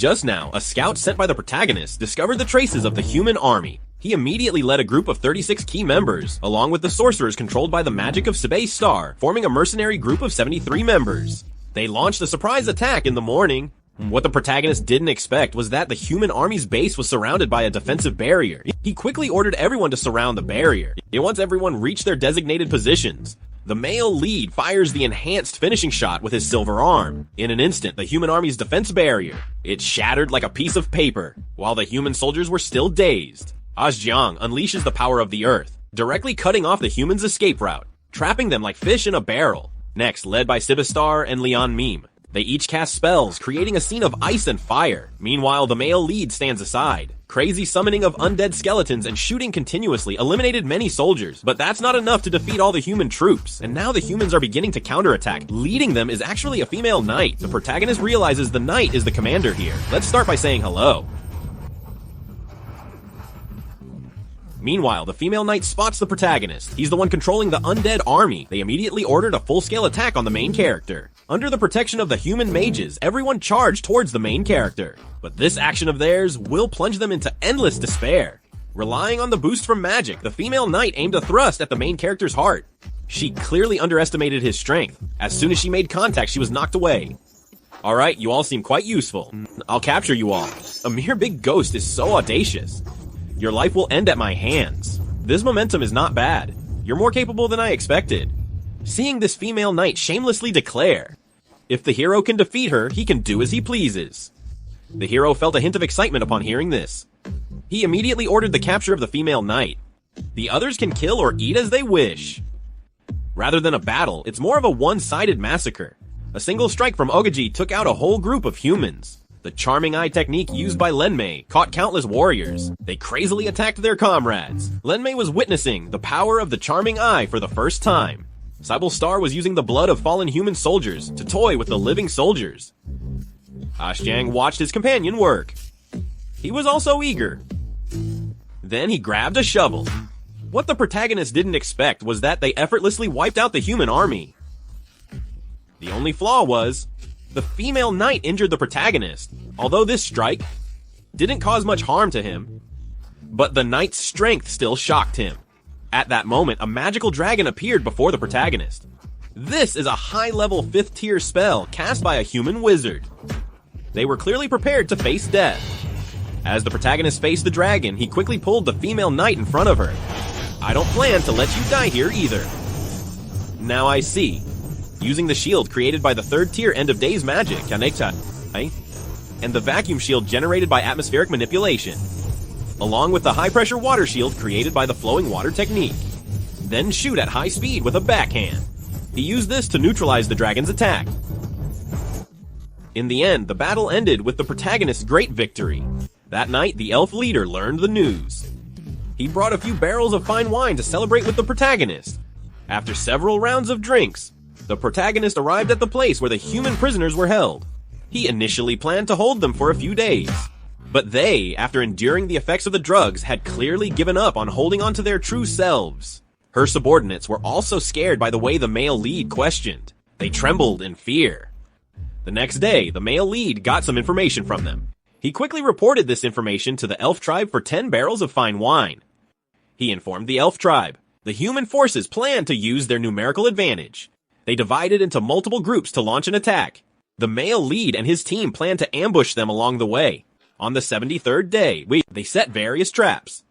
Just now, a scout sent by the protagonist discovered the traces of the human army. He immediately led a group of 36 key members, along with the sorcerers controlled by the magic of Sebae's star, forming a mercenary group of 73 members. They launched a surprise attack in the morning. What the protagonist didn't expect was that the human army's base was surrounded by a defensive barrier. He quickly ordered everyone to surround the barrier. Once everyone reached their designated positions, the male lead fires the enhanced finishing shot with his silver arm. In an instant, the human army's defense barrier, it shattered like a piece of paper, while the human soldiers were still dazed. Zhejiang unleashes the power of the earth, directly cutting off the humans' escape route, trapping them like fish in a barrel. Next, led by Sibistar and Lian Meme, they each cast spells, creating a scene of ice and fire. Meanwhile, the male lead stands aside. Crazy summoning of undead skeletons and shooting continuously eliminated many soldiers, but that's not enough to defeat all the human troops. And now the humans are beginning to counterattack. Leading them is actually a female knight. The protagonist realizes the knight is the commander here. Let's start by saying hello. Meanwhile, the female knight spots the protagonist. He's the one controlling the undead army. They immediately ordered a full-scale attack on the main character. Under the protection of the human mages, everyone charged towards the main character. But this action of theirs will plunge them into endless despair. Relying on the boost from magic, the female knight aimed a thrust at the main character's heart. She clearly underestimated his strength. As soon as she made contact, she was knocked away. Alright, you all seem quite useful. I'll capture you all. A mere big ghost is so audacious. Your life will end at my hands. This momentum is not bad. You're more capable than I expected. Seeing this female knight shamelessly declare, if the hero can defeat her, he can do as he pleases. The hero felt a hint of excitement upon hearing this. He immediately ordered the capture of the female knight. The others can kill or eat as they wish. Rather than a battle, it's more of a one-sided massacre. A single strike from Ogaji took out a whole group of humans. The charming eye technique used by Lenmei caught countless warriors. They crazily attacked their comrades. Lenmei was witnessing the power of the charming eye for the first time. Sibelstar was using the blood of fallen human soldiers to toy with the living soldiers. Zhejiang watched his companion work. He was also eager. Then he grabbed a shovel. What the protagonist didn't expect was that they effortlessly wiped out the human army. The only flaw was, the female knight injured the protagonist. Although this strike didn't cause much harm to him, but the knight's strength still shocked him. At that moment, a magical dragon appeared before the protagonist. This is a high-level 5th tier spell cast by a human wizard. They were clearly prepared to face death. As the protagonist faced the dragon, he quickly pulled the female knight in front of her. I don't plan to let you die here either. Now I see. Using the shield created by the 3rd tier end of days magic, and the vacuum shield generated by atmospheric manipulation, along with the high pressure water shield created by the flowing water technique. Then shoot at high speed with a backhand. He used this to neutralize the dragon's attack. In the end, the battle ended with the protagonist's great victory. That night, the elf leader learned the news. He brought a few barrels of fine wine to celebrate with the protagonist. After several rounds of drinks, the protagonist arrived at the place where the human prisoners were held. He initially planned to hold them for a few days, but they, after enduring the effects of the drugs, had clearly given up on holding on to their true selves. Her subordinates were also scared by the way the male lead questioned. They trembled in fear. The next day, the male lead got some information from them. He quickly reported this information to the elf tribe for 10 barrels of fine wine. He informed the elf tribe. The human forces planned to use their numerical advantage. They divided into multiple groups to launch an attack. The male lead and his team planned to ambush them along the way. On the 73rd day, they set various traps.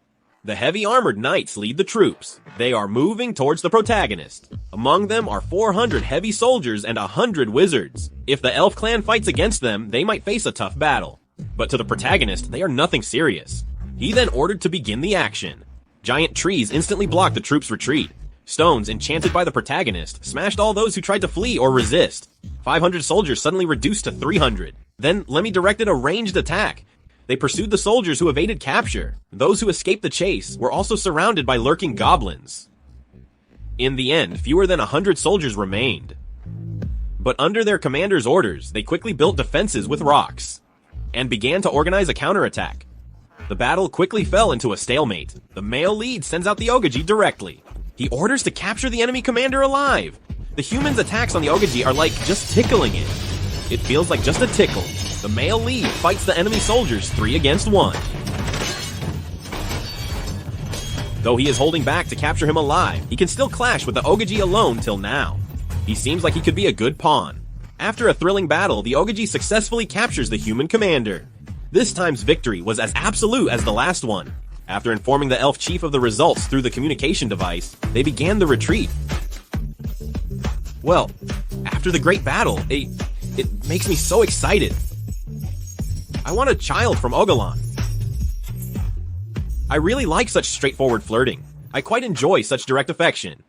The heavy armored knights lead the troops. They are moving towards the protagonist. Among them are 400 heavy soldiers and 100 wizards. If the elf clan fights against them, they might face a tough battle. But to the protagonist, they are nothing serious. He then ordered to begin the action. Giant trees instantly blocked the troops' retreat. Stones, enchanted by the protagonist, smashed all those who tried to flee or resist. 500 soldiers suddenly reduced to 300. Then Lemmy directed a ranged attack. They pursued the soldiers who evaded capture. Those who escaped the chase were also surrounded by lurking goblins. In the end, fewer than 100 soldiers remained. But under their commander's orders, they quickly built defenses with rocks and began to organize a counterattack. The battle quickly fell into a stalemate. The male lead sends out the Ogaji directly. He orders to capture the enemy commander alive. The humans' attacks on the Ogaji are like just tickling it. It feels like just a tickle. The male lead fights the enemy soldiers 3 against 1. Though he is holding back to capture him alive, he can still clash with the Ogaji alone till now. He seems like he could be a good pawn. After a thrilling battle, the Ogaji successfully captures the human commander. This time's victory was as absolute as the last one. After informing the elf chief of the results through the communication device, they began the retreat. Well, after the great battle, it makes me so excited. I want a child from Ogalan. I really like such straightforward flirting. I quite enjoy such direct affection.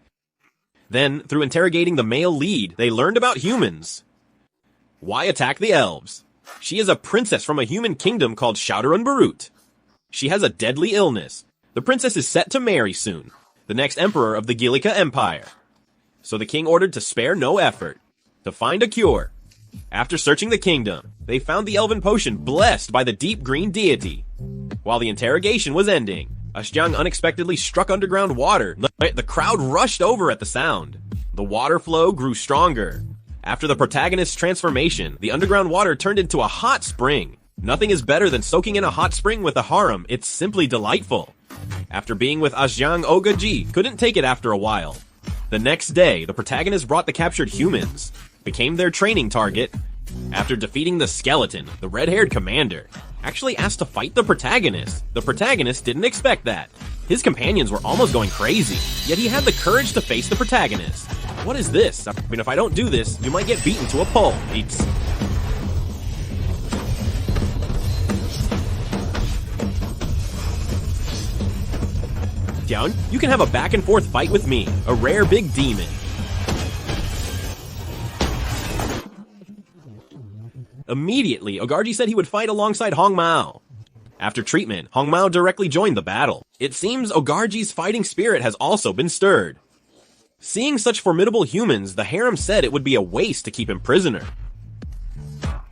Then, through interrogating the male lead, they learned about humans. Why attack the elves? She is a princess from a human kingdom called Shadowrun Barut. She has a deadly illness. The princess is set to marry soon, the next emperor of the Gilika Empire. So the king ordered to spare no effort to find a cure. After searching the kingdom, they found the elven potion blessed by the deep green deity. While the interrogation was ending, Ashjang unexpectedly struck underground water. The crowd rushed over at the sound. The water flow grew stronger. After the protagonist's transformation, the underground water turned into a hot spring. Nothing is better than soaking in a hot spring with a harem. It's simply delightful. After being with Ashjang, Ogaji couldn't take it after a while. The next day, the protagonist brought the captured humans, became their training target. After defeating the skeleton, the red-haired commander actually asked to fight the protagonist. The protagonist didn't expect that. His companions were almost going crazy, yet he had the courage to face the protagonist. What is this? I mean, if I don't do this, you might get beaten to a pulp. Down, you can have a back and forth fight with me, a rare big demon. Immediately, Ogarji said he would fight alongside Hong Mao. After treatment, Hong Mao directly joined the battle. It seems Ogarji's fighting spirit has also been stirred. Seeing such formidable humans, the harem said it would be a waste to keep him prisoner.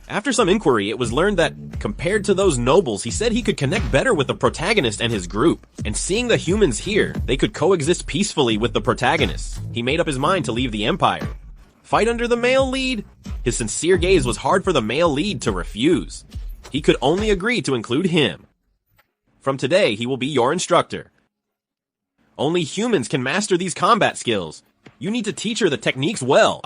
After some inquiry, it was learned that, compared to those nobles, he said he could connect better with the protagonist and his group. And seeing the humans here, they could coexist peacefully with the protagonists. He made up his mind to leave the empire. Fight under the male lead? His sincere gaze was hard for the male lead to refuse. He could only agree to include him. From today, he will be your instructor. Only humans can master these combat skills. You need to teach her the techniques well.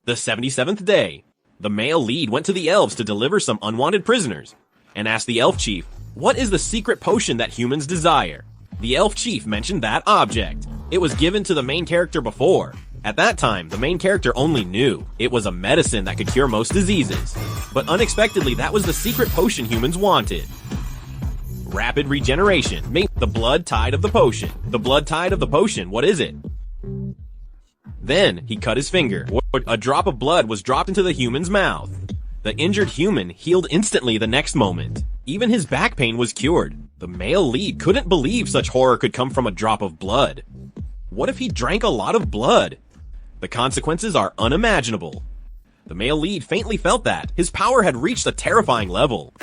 The 77th day, the male lead went to the elves to deliver some unwanted prisoners, and asked the elf chief, what is the secret potion that humans desire? The elf chief mentioned that object. It was given to the main character before. At that time, the main character only knew it was a medicine that could cure most diseases. But unexpectedly, that was the secret potion humans wanted. Rapid regeneration. The blood tide of the potion. The blood tide of the potion, what is it? Then, he cut his finger. A drop of blood was dropped into the human's mouth. The injured human healed instantly the next moment. Even his back pain was cured. The male lead couldn't believe such horror could come from a drop of blood. What if he drank a lot of blood? The consequences are unimaginable. The male lead faintly felt that his power had reached a terrifying level.